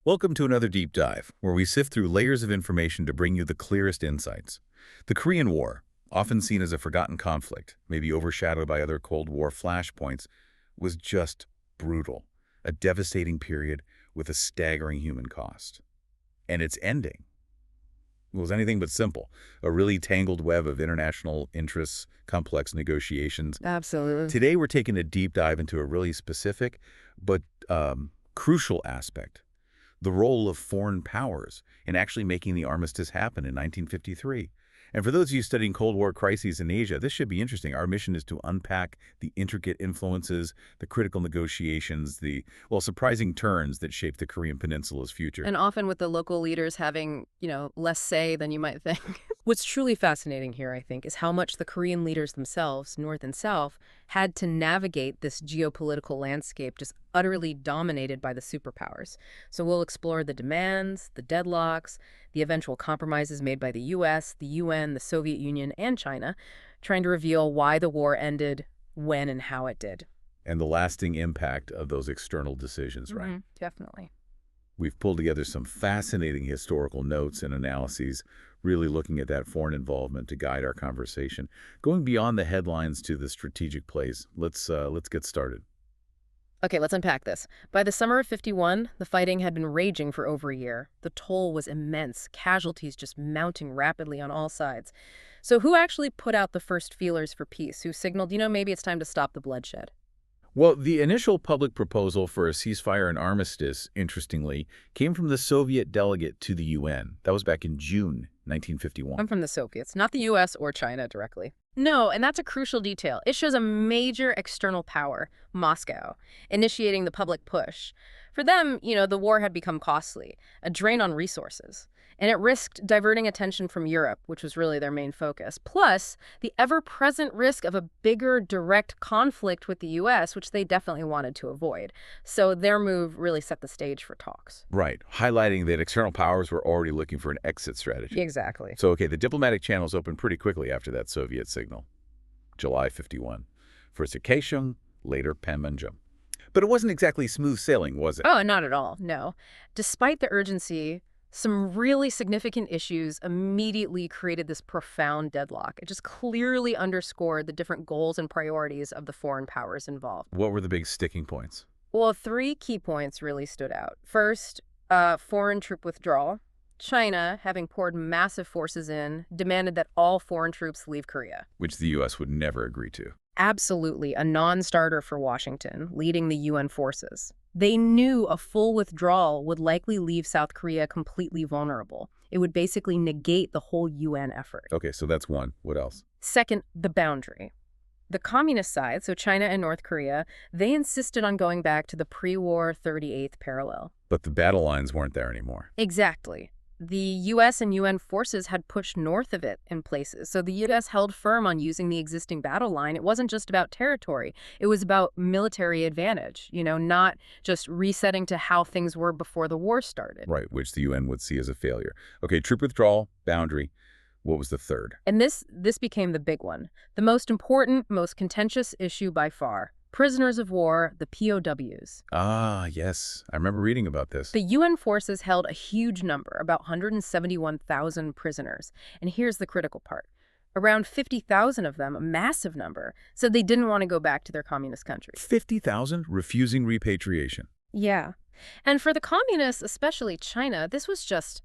Welcome to another deep dive, where we sift through layers of information to bring you the clearest insights. The Korean War, often seen as a forgotten conflict, maybe overshadowed by other Cold War flashpoints, was just brutal, a devastating period with a staggering human cost. And its ending was anything but simple, a really tangled web of international interests, complex negotiations. Absolutely. Today, we're taking a deep dive into a really specific but crucial aspect, the role of foreign powers in actually making the armistice happen in 1953. And for those of you studying Cold War crises in Asia, this should be interesting. Our mission is to unpack the intricate influences, the critical negotiations, the, well, surprising turns that shape the Korean Peninsula's future. And often with the local leaders having, less say than you might think. What's truly fascinating here, I think, is how much the Korean leaders themselves, North and South, had to navigate this geopolitical landscape just utterly dominated by the superpowers. So we'll explore the demands, the deadlocks, the eventual compromises made by the U.S., the UN, the Soviet Union, and China, trying to reveal why the war ended, when and how it did. And the lasting impact of those external decisions, right? Definitely. We've pulled together some fascinating historical notes and analyses, really looking at that foreign involvement to guide our conversation. Going beyond the headlines to the strategic plays, let's get started. Okay, let's unpack this. By the summer of '51, the fighting had been raging for over a year. The toll was immense, casualties just mounting rapidly on all sides. So who actually put out the first feelers for peace? Who signaled, maybe it's time to stop the bloodshed? Well, the initial public proposal for a ceasefire and armistice, interestingly, came from the Soviet delegate to the UN. That was back in June 1951. I'm from the Soviets, not the US or China directly. No, and that's a crucial detail. It shows a major external power, Moscow, initiating the public push. For them, the war had become costly, a drain on resources, and it risked diverting attention from Europe, which was really their main focus. Plus, the ever-present risk of a bigger direct conflict with the U.S., which they definitely wanted to avoid. So their move really set the stage for talks. Right, highlighting that external powers were already looking for an exit strategy. Exactly. So, okay, the diplomatic channels opened pretty quickly after that Soviet signal, July 51. First at Kaesong, later Panmunjom. But it wasn't exactly smooth sailing, was it? Oh, not at all, no. Despite the urgency, some really significant issues immediately created this profound deadlock. It just clearly underscored the different goals and priorities of the foreign powers involved. What were the big sticking points? Well, three key points really stood out. First, foreign troop withdrawal. China, having poured massive forces in, demanded that all foreign troops leave Korea. Which the U.S. would never agree to. Absolutely a non-starter for Washington, leading the UN forces. They knew a full withdrawal would likely leave South Korea completely vulnerable. It would basically negate the whole UN effort. Okay, so that's one. What else? Second, the boundary. The communist side, so China and North Korea, they insisted on going back to the pre-war 38th parallel. But the battle lines weren't there anymore. Exactly. The U.S. and UN forces had pushed north of it in places, so the U.S. held firm on using the existing battle line. It wasn't just about territory. It was about military advantage, not just resetting to how things were before the war started. Right, which the UN would see as a failure. Okay, troop withdrawal, boundary. What was the third? And this became the big one, the most important, most contentious issue by far. Prisoners of war, the POWs. Ah, yes. I remember reading about this. The UN forces held a huge number, about 171,000 prisoners. And here's the critical part. Around 50,000 of them, a massive number, said they didn't want to go back to their communist country. 50,000 refusing repatriation. Yeah. And for the communists, especially China, this was just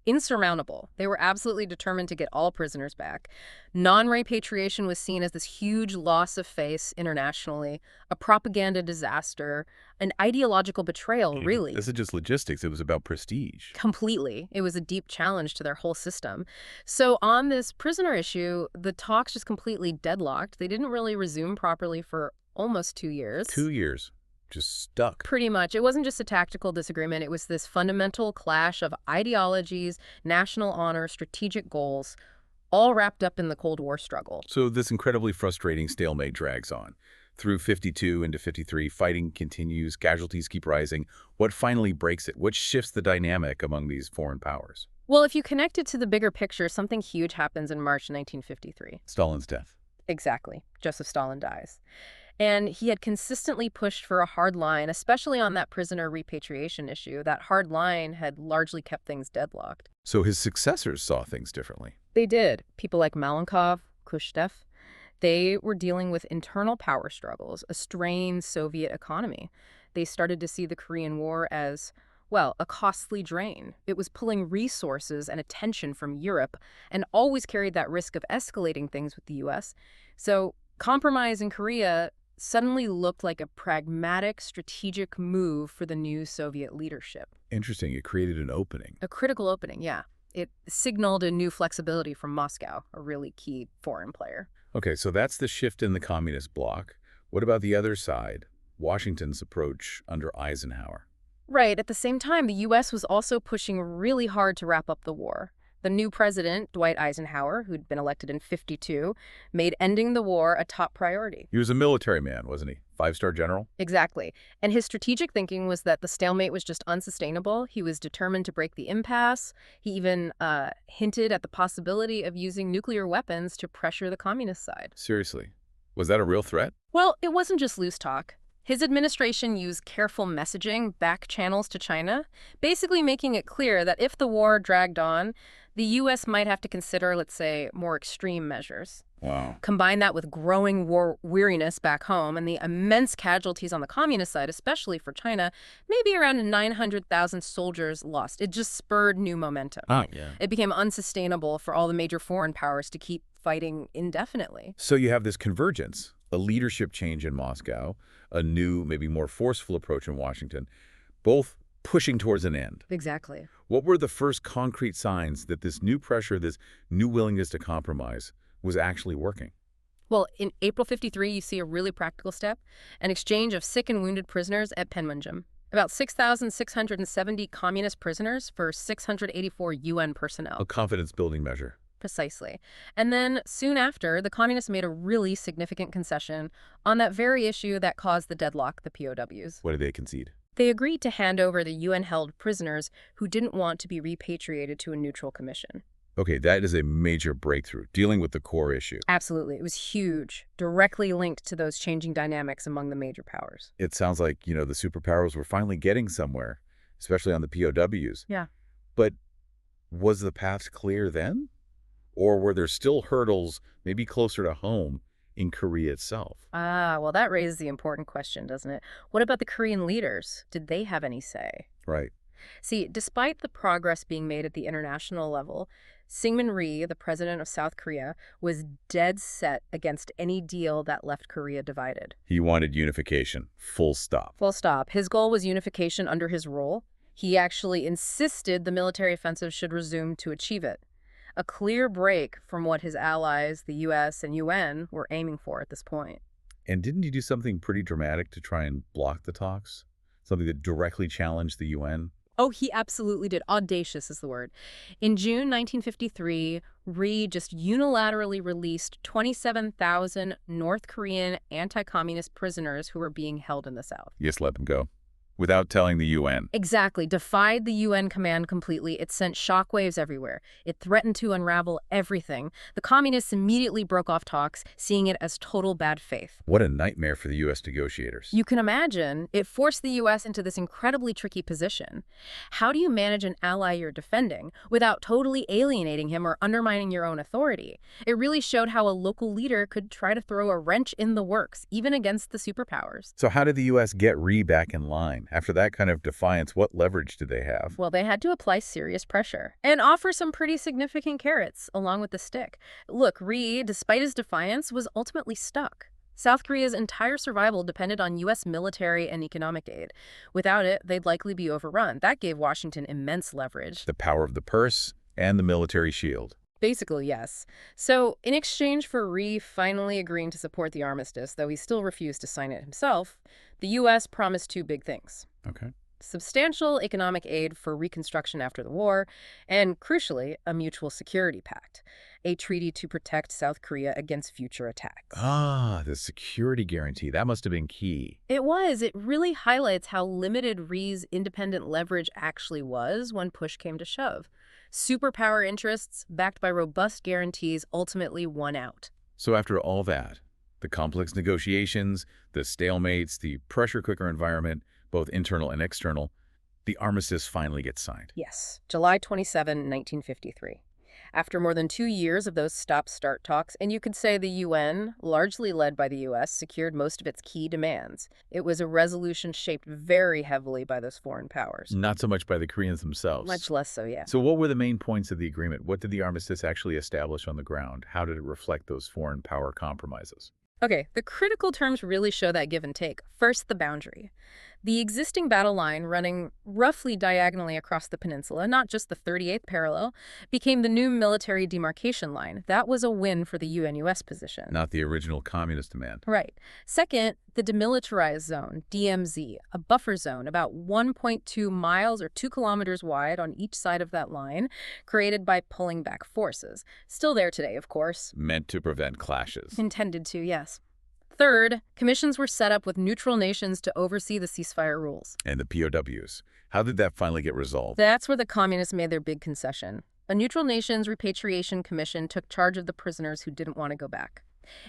insurmountable. They were absolutely determined to get all prisoners back. Non-repatriation was seen as this huge loss of face internationally, a propaganda disaster, an ideological betrayal, really. This is just logistics. It was about prestige. Completely. It was a deep challenge to their whole system. So on this prisoner issue, the talks just completely deadlocked. They didn't really resume properly for almost 2 years. 2 years. Just stuck. Pretty much. It wasn't just a tactical disagreement. It was this fundamental clash of ideologies, national honor, strategic goals, all wrapped up in the Cold War struggle. So this incredibly frustrating stalemate drags on. Through 52 into 53, fighting continues, casualties keep rising. What finally breaks it? What shifts the dynamic among these foreign powers? Well, if you connect it to the bigger picture, something huge happens in March 1953. Stalin's death. Exactly. Joseph Stalin dies. And he had consistently pushed for a hard line, especially on that prisoner repatriation issue. That hard line had largely kept things deadlocked. So his successors saw things differently. They did. People like Malenkov, Khrushchev, they were dealing with internal power struggles, a strained Soviet economy. They started to see the Korean War as, well, a costly drain. It was pulling resources and attention from Europe and always carried that risk of escalating things with the U.S. So compromise in Korea suddenly looked like a pragmatic, strategic move for the new Soviet leadership. Interesting. It created an opening. A critical opening, yeah. It signaled a new flexibility from Moscow, a really key foreign player. Okay, so that's the shift in the communist bloc. What about the other side, Washington's approach under Eisenhower? Right. At the same time, the U.S. was also pushing really hard to wrap up the war. The new president, Dwight Eisenhower, who'd been elected in '52, made ending the war a top priority. He was a military man, wasn't he? Five-star general? Exactly. And his strategic thinking was that the stalemate was just unsustainable. He was determined to break the impasse. He even hinted at the possibility of using nuclear weapons to pressure the communist side. Seriously. Was that a real threat? Well, it wasn't just loose talk. His administration used careful messaging, back channels to China, basically making it clear that if the war dragged on, the U.S. might have to consider, let's say, more extreme measures. Wow. Combine that with growing war weariness back home and the immense casualties on the communist side, especially for China, maybe around 900,000 soldiers lost. It just spurred new momentum. Oh, yeah. It became unsustainable for all the major foreign powers to keep fighting indefinitely. So you have this convergence, a leadership change in Moscow, a new, maybe more forceful approach in Washington, both pushing towards an end. Exactly. What were the first concrete signs that this new pressure, this new willingness to compromise, was actually working? Well, in April '53, you see a really practical step, an exchange of sick and wounded prisoners at Panmunjom. About 6,670 communist prisoners for 684 UN personnel. A confidence-building measure. Precisely. And then soon after, the communists made a really significant concession on that very issue that caused the deadlock, the POWs. What did they concede? They agreed to hand over the UN-held prisoners who didn't want to be repatriated to a neutral commission. Okay, that is a major breakthrough, dealing with the core issue. Absolutely. It was huge, directly linked to those changing dynamics among the major powers. It sounds like, the superpowers were finally getting somewhere, especially on the POWs. Yeah. But was the path clear then? Or were there still hurdles, maybe closer to home, in Korea itself? Well, that raises the important question, doesn't it? What about the Korean leaders? Did they have any say? Right. See, despite the progress being made at the international level, Syngman Rhee, the president of South Korea, was dead set against any deal that left Korea divided. He wanted unification, full stop. Full stop. His goal was unification under his rule. He actually insisted the military offensive should resume to achieve it. A clear break from what his allies, the U.S. and UN, were aiming for at this point. And didn't he do something pretty dramatic to try and block the talks? Something that directly challenged the UN? Oh, he absolutely did. Audacious is the word. In June 1953, Rhee just unilaterally released 27,000 North Korean anti-communist prisoners who were being held in the South. Yes, let them go. Without telling the UN. Exactly. Defied the UN command completely. It sent shockwaves everywhere. It threatened to unravel everything. The communists immediately broke off talks, seeing it as total bad faith. What a nightmare for the U.S. negotiators. You can imagine. It forced the U.S. into this incredibly tricky position. How do you manage an ally you're defending without totally alienating him or undermining your own authority? It really showed how a local leader could try to throw a wrench in the works, even against the superpowers. So how did the U.S. get Rhee back in line? After that kind of defiance, what leverage did they have? Well, they had to apply serious pressure and offer some pretty significant carrots along with the stick. Look, Rhee, despite his defiance, was ultimately stuck. South Korea's entire survival depended on U.S. military and economic aid. Without it, they'd likely be overrun. That gave Washington immense leverage. The power of the purse and the military shield. Basically, yes. So, in exchange for Rhee finally agreeing to support the armistice, though he still refused to sign it himself, the U.S. promised two big things. Okay. Substantial economic aid for reconstruction after the war, and, crucially, a mutual security pact, a treaty to protect South Korea against future attacks. Ah, the security guarantee. That must have been key. It was. It really highlights how limited Rhee's independent leverage actually was when push came to shove. Superpower interests, backed by robust guarantees, ultimately won out. So after all that, The complex negotiations, the stalemates, the pressure cooker environment, both internal and external, the armistice finally gets signed. Yes, July 27, 1953. After more than 2 years of those stop-start talks, and you could say the UN, largely led by the U.S., secured most of its key demands. It was a resolution shaped very heavily by those foreign powers. Not so much by the Koreans themselves. Much less so, yeah. So what were the main points of the agreement? What did the armistice actually establish on the ground? How did it reflect those foreign power compromises? Okay, the critical terms really show that give and take. First, the boundary. The existing battle line running roughly diagonally across the peninsula, not just the 38th parallel, became the new military demarcation line. That was a win for the UN-US position. Not the original communist demand. Right. Second, the demilitarized zone, DMZ, a buffer zone about 1.2 miles or 2 kilometers wide on each side of that line, created by pulling back forces. Still there today, of course. Meant to prevent clashes. Intended to, yes. Third, commissions were set up with neutral nations to oversee the ceasefire rules. And the POWs. How did that finally get resolved? That's where the communists made their big concession. A neutral nations repatriation commission took charge of the prisoners who didn't want to go back.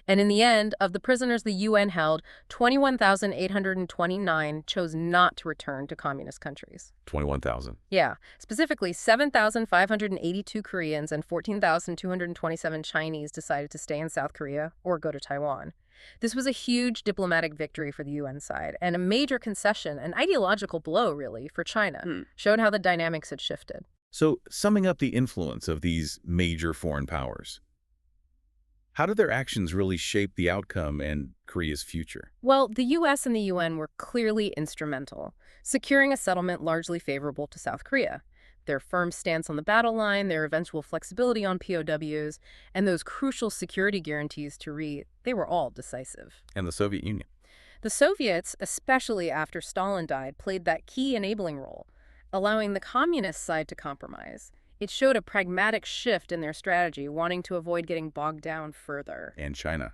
And in the end, of the prisoners the UN held, 21,829 chose not to return to communist countries. 21,000. Yeah, specifically 7,582 Koreans and 14,227 Chinese decided to stay in South Korea or go to Taiwan. This was a huge diplomatic victory for the UN side and a major concession, an ideological blow, really, for China. Showed how the dynamics had shifted. So, summing up the influence of these major foreign powers, how did their actions really shape the outcome and Korea's future? Well, the U.S. and the UN were clearly instrumental, securing a settlement largely favorable to South Korea. Their firm stance on the battle line, their eventual flexibility on POWs, and those crucial security guarantees to they were all decisive. And the Soviet Union. The Soviets, especially after Stalin died, played that key enabling role, allowing the communist side to compromise. It showed a pragmatic shift in their strategy, wanting to avoid getting bogged down further. And China,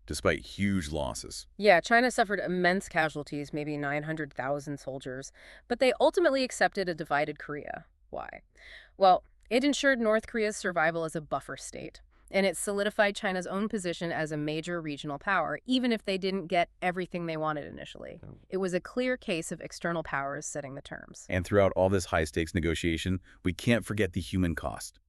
despite huge losses. Yeah, China suffered immense casualties, maybe 900,000 soldiers, but they ultimately accepted a divided Korea. Why? Well, it ensured North Korea's survival as a buffer state, and it solidified China's own position as a major regional power, even if they didn't get everything they wanted initially. It was a clear case of external powers setting the terms. And throughout all this high-stakes negotiation, we can't forget the human cost.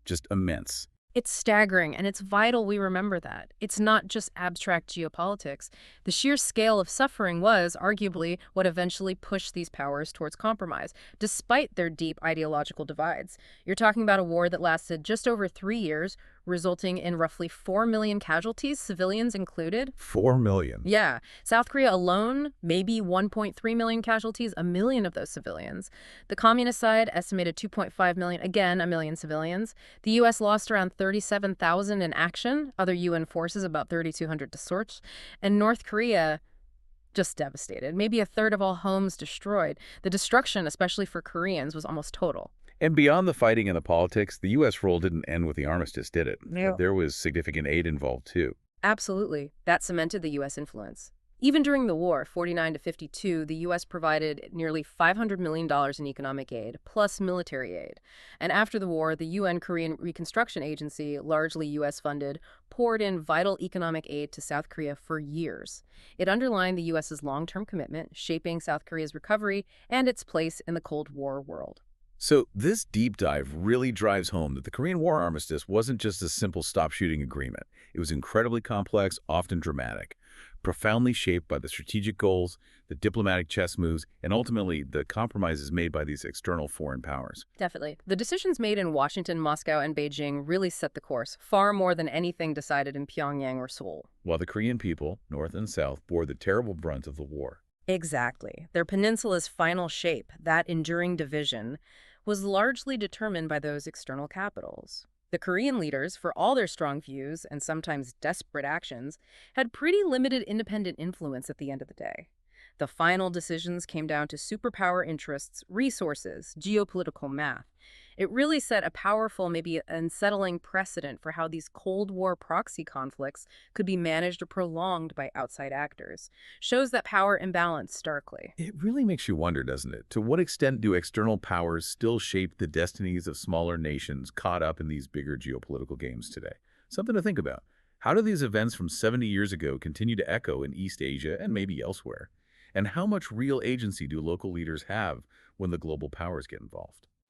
Just immense. It's staggering, and it's vital we remember that. It's not just abstract geopolitics. The sheer scale of suffering was, arguably, what eventually pushed these powers towards compromise, despite their deep ideological divides. You're talking about a war that lasted just over 3 years, resulting in roughly 4 million casualties, civilians included. 4 million. Yeah. South Korea alone, maybe 1.3 million casualties, a million of those civilians. The communist side estimated 2.5 million, again, a million civilians. The U.S. lost around 37,000 in action, other UN forces about 3,200 to search, and North Korea just devastated. Maybe a third of all homes destroyed. The destruction, especially for Koreans, was almost total. And beyond the fighting and the politics, the U.S. role didn't end with the armistice, did it? No. There was significant aid involved, too. Absolutely. That cemented the U.S. influence. Even during the war, 49 to 52, the U.S. provided nearly $500 million in economic aid, plus military aid. And after the war, the UN Korean Reconstruction Agency, largely U.S.-funded, poured in vital economic aid to South Korea for years. It underlined the U.S.'s long-term commitment, shaping South Korea's recovery and its place in the Cold War world. So this deep dive really drives home that the Korean War armistice wasn't just a simple stop-shooting agreement. It was incredibly complex, often dramatic, profoundly shaped by the strategic goals, the diplomatic chess moves, and ultimately the compromises made by these external foreign powers. Definitely. The decisions made in Washington, Moscow, and Beijing really set the course, far more than anything decided in Pyongyang or Seoul. While the Korean people, North and South, bore the terrible brunt of the war. Exactly. Their peninsula's final shape, that enduring division, was largely determined by those external capitals. The Korean leaders, for all their strong views and sometimes desperate actions, had pretty limited independent influence at the end of the day. The final decisions came down to superpower interests, resources, geopolitical math. It really set a powerful, maybe unsettling precedent for how these Cold War proxy conflicts could be managed or prolonged by outside actors. Shows that power imbalance starkly. It really makes you wonder, doesn't it? To what extent do external powers still shape the destinies of smaller nations caught up in these bigger geopolitical games today? Something to think about. How do these events from 70 years ago continue to echo in East Asia and maybe elsewhere? And how much real agency do local leaders have when the global powers get involved?